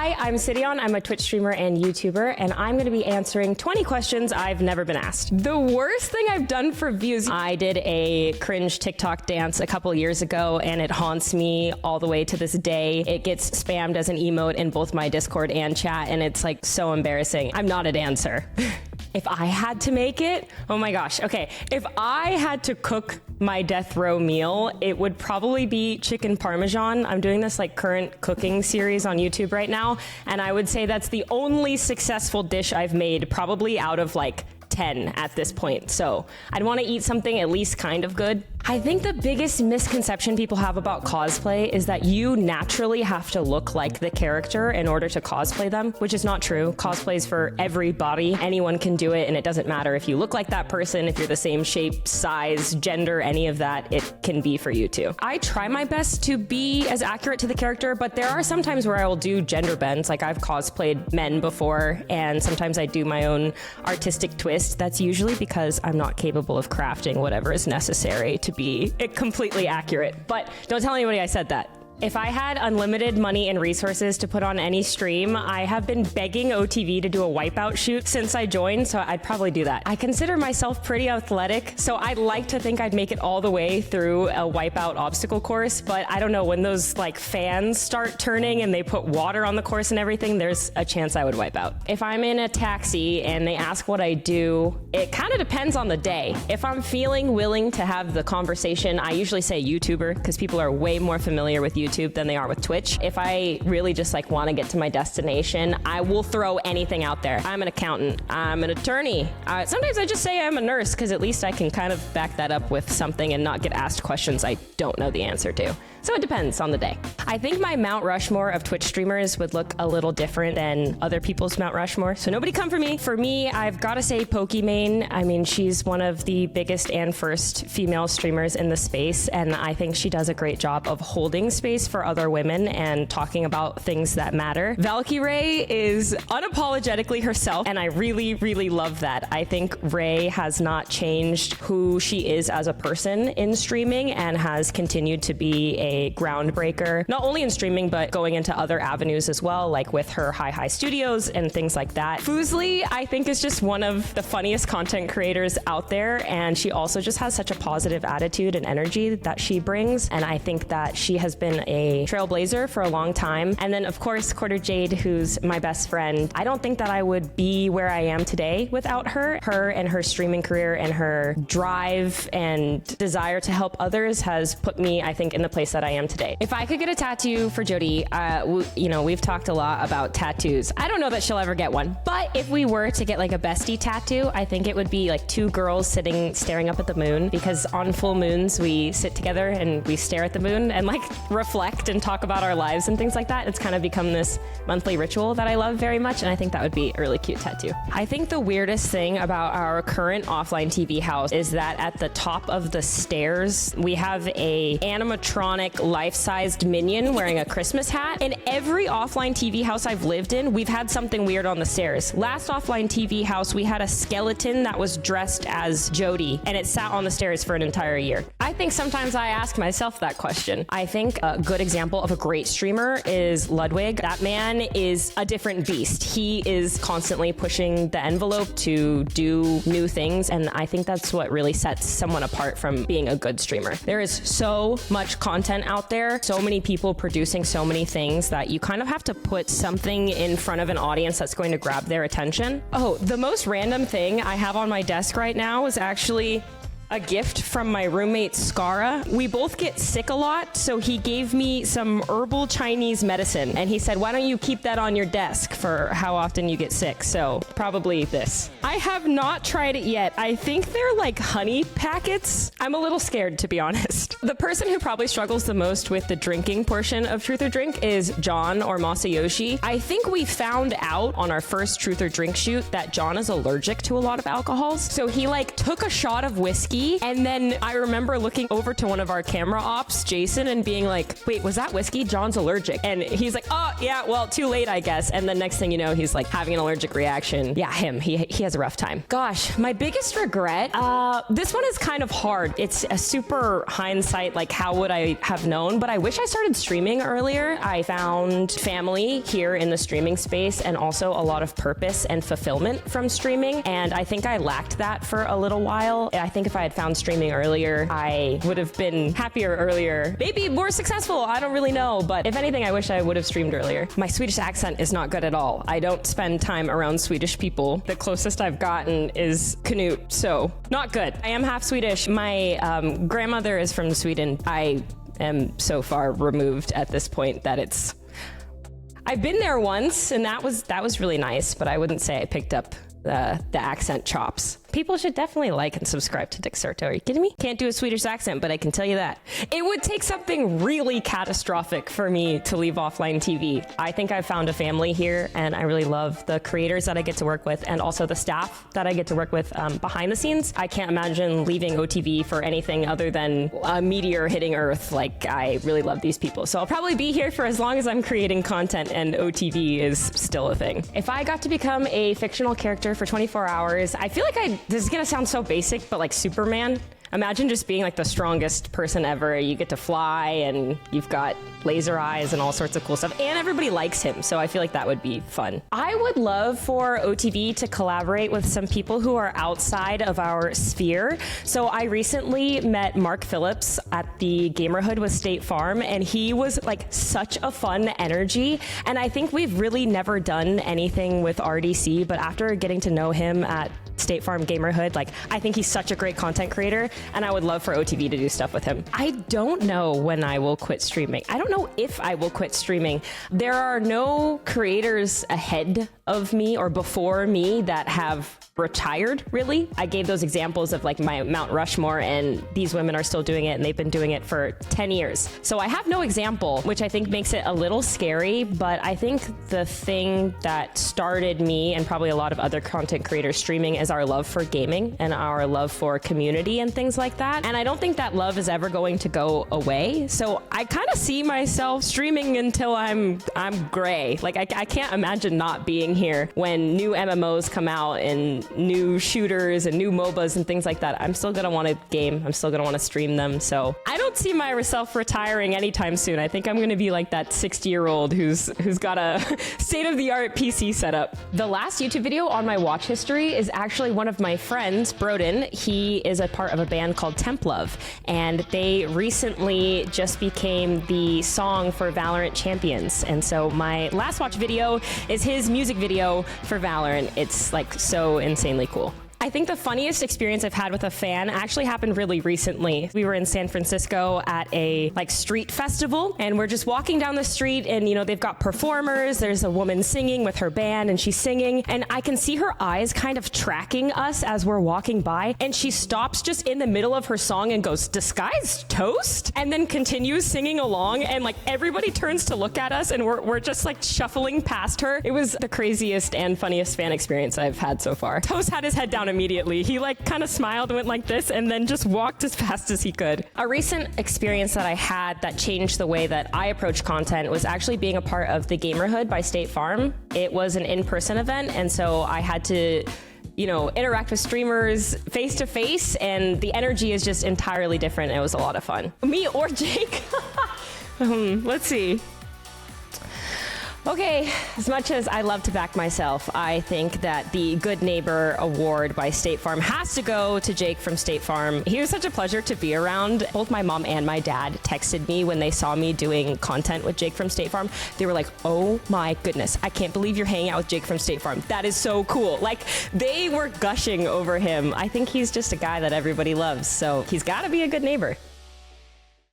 Hi, I'm Sydeon. I'm a Twitch streamer and YouTuber, and I'm going to be answering 20 questions I've never been asked. The worst thing I've done for views, I did a cringe TikTok dance a couple years ago, and it haunts me all the way to this day. It gets spammed as an emote in both my Discord and chat, and it's like so embarrassing. I'm not a dancer. If I had to make it, oh my gosh, okay. If I had to cook my death row meal, it would probably be chicken parmesan. I'm doing this like current cooking series on YouTube right now, and I would say that's the only successful dish I've made, probably out of like 10 at this point. So I'd want to eat something at least kind of good. I think the biggest misconception people have about cosplay is that you naturally have to look like the character in order to cosplay them, which is not true. Cosplay is for everybody. Anyone can do it, and it doesn't matter if you look like that person, if you're the same shape, size, gender, any of that, it can be for you too. I try my best to be as accurate to the character, but there are some times where I will do gender bends. Like I've cosplayed men before, and sometimes I do my own artistic twist. That's usually because I'm not capable of crafting whatever is necessary to be completely accurate. But don't tell anybody I said that. If I had unlimited money and resources to put on any stream, I have been begging OTV to do a wipeout shoot since I joined, so I'd probably do that. I consider myself pretty athletic, so I'd like to think I'd make it all the way through a wipeout obstacle course, but I don't know, when those like fans start turning and they put water on the course and everything, there's a chance I would wipe out. If I'm in a taxi and they ask what I do, it kind of depends on the day. If I'm feeling willing to have the conversation, I usually say YouTuber, because people are way more familiar with YouTube than they are with Twitch. If I really just like want to get to my destination, I will throw anything out there. I'm an accountant. I'm an attorney. Sometimes I just say I'm a nurse, because at least I can kind of back that up with something and not get asked questions I don't know the answer to. So it depends on the day. I think my Mount Rushmore of Twitch streamers would look a little different than other people's Mount Rushmore. So nobody come for me. For me, I've got to say Pokimane. I mean, she's one of the biggest and first female streamers in the space, and I think she does a great job of holding space for other women and talking about things that matter. Valkyrae is unapologetically herself, and I really, really love that. I think Ray has not changed who she is as a person in streaming and has continued to be a groundbreaker, not only in streaming, but going into other avenues as well, like with her Hi Studios and things like that. Fuslie, I think, is just one of the funniest content creators out there, and she also just has such a positive attitude and energy that she brings, and I think that she has been a trailblazer for a long time. And then, of course, QuarterJade, who's my best friend. I don't think that I would be where I am today without her. Her and her streaming career and her drive and desire to help others has put me, I think, in the place that I am today. If I could get a tattoo for Jody, we've talked a lot about tattoos. I don't know that she'll ever get one, but if we were to get like a bestie tattoo, I think it would be like two girls staring up at the moon, because on full moons we sit together and we stare at the moon and like reflect and talk about our lives and things like that. It's kind of become this monthly ritual that I love very much, and I think that would be a really cute tattoo. I think the weirdest thing about our current OfflineTV house is that at the top of the stairs we have a animatronic life-sized minion wearing a Christmas hat. In every OfflineTV house I've lived in, we've had something weird on the stairs. Last OfflineTV house, we had a skeleton that was dressed as Jody, and it sat on the stairs for an entire year. I think sometimes I ask myself that question. I think a good example of a great streamer is Ludwig. That man is a different beast. He is constantly pushing the envelope to do new things, and I think that's what really sets someone apart from being a good streamer. There is so much content out there, so many people producing so many things, that you kind of have to put something in front of an audience that's going to grab their attention. Oh, the most random thing I have on my desk right now is actually a gift from my roommate Skara. We both get sick a lot, so he gave me some herbal Chinese medicine, and he said, why don't you keep that on your desk for how often you get sick? So probably this. I have not tried it yet. I think they're like honey packets. I'm a little scared, to be honest. The person who probably struggles the most with the drinking portion of Truth or Drink is John, or Masayoshi. I think we found out on our first Truth or Drink shoot that John is allergic to a lot of alcohols, so he like took a shot of whiskey whiskey. And then I remember looking over to one of our camera ops, Jason, and being like, wait, was that whiskey? John's allergic. And he's like, oh, yeah, well, too late, I guess. And the next thing you know, he's like having an allergic reaction. Yeah, him. He has a rough time. Gosh, my biggest regret, this one is kind of hard. It's a super hindsight, like how would I have known? But I wish I started streaming earlier. I found family here in the streaming space and also a lot of purpose and fulfillment from streaming. And I think I lacked that for a little while. I think if I had found streaming earlier, I would have been happier earlier. Maybe more successful. I don't really know. But if anything, I wish I would have streamed earlier. My Swedish accent is not good at all. I don't spend time around Swedish people. The closest I've gotten is Knut, so not good. I am half Swedish. My grandmother is from Sweden. I am so far removed at this point that I've been there once, and that was really nice, but I wouldn't say I picked up the accent chops. People should definitely like and subscribe to Dexerto. Are you kidding me? Can't do a Swedish accent, but I can tell you that. It would take something really catastrophic for me to leave OfflineTV. I think I've found a family here, and I really love the creators that I get to work with and also the staff that I get to work with behind the scenes. I can't imagine leaving OTV for anything other than a meteor hitting Earth. Like, I really love these people. So I'll probably be here for as long as I'm creating content and OTV is still a thing. If I got to become a fictional character for 24 hours, I feel like this is gonna sound so basic, but like Superman. Imagine just being like the strongest person ever. You get to fly and you've got laser eyes and all sorts of cool stuff. And everybody likes him, so I feel like that would be fun. I would love for OTV to collaborate with some people who are outside of our sphere. So I recently met Mark Phillips at the Gamerhood with State Farm, and he was like such a fun energy. And I think we've really never done anything with RDC, but after getting to know him at State Farm Gamerhood, like, I think he's such a great content creator, and I would love for OTV to do stuff with him. I don't know when I will quit streaming. I don't know if I will quit streaming. There are no creators ahead of me or before me that have retired, really. I gave those examples of like my Mount Rushmore, and these women are still doing it, and they've been doing it for 10 years. So I have no example, which I think makes it a little scary, but I think the thing that started me and probably a lot of other content creators streaming is our love for gaming and our love for community and things like that. And I don't think that love is ever going to go away. So I kind of see myself streaming until I'm gray. Like, I can't imagine not being here when new MMOs come out and new shooters and new MOBAs and things like that. I'm still gonna want to game. I'm still gonna want to stream them. So I don't see myself retiring anytime soon. I think I'm gonna be like that 60-year-old who's got a state-of-the-art PC setup. The last YouTube video on my watch history is actually one of my friends, Broden. He is a part of a band called Templove, and they recently just became the song for Valorant Champions. And so my last watch video is his music video for Valorant. It's like so insanely cool. I think the funniest experience I've had with a fan actually happened really recently. We were in San Francisco at a like street festival, and we're just walking down the street, and you know, they've got performers. There's a woman singing with her band, and she's singing, and I can see her eyes kind of tracking us as we're walking by, and she stops just in the middle of her song and goes, "Disguised toast?" and then continues singing along, and like everybody turns to look at us, and we're just like shuffling past her. It was the craziest and funniest fan experience I've had so far. Toast had his head down immediately. He like kind of smiled and went like this and then just walked as fast as he could. A recent experience that I had that changed the way that I approach content was actually being a part of the Gamerhood by State Farm. It was an in-person event, and so I had to, you know, interact with streamers face to face, and the energy is just entirely different. It was a lot of fun. Me or Jake? Let's see. Okay, as much as I love to back myself, I think that the Good Neighbor Award by State Farm has to go to Jake from State Farm. He was such a pleasure to be around. Both my mom and my dad texted me when they saw me doing content with Jake from State Farm. They were like, "Oh my goodness, I can't believe you're hanging out with Jake from State Farm. That is so cool." Like, they were gushing over him. I think he's just a guy that everybody loves, so he's got to be a good neighbor.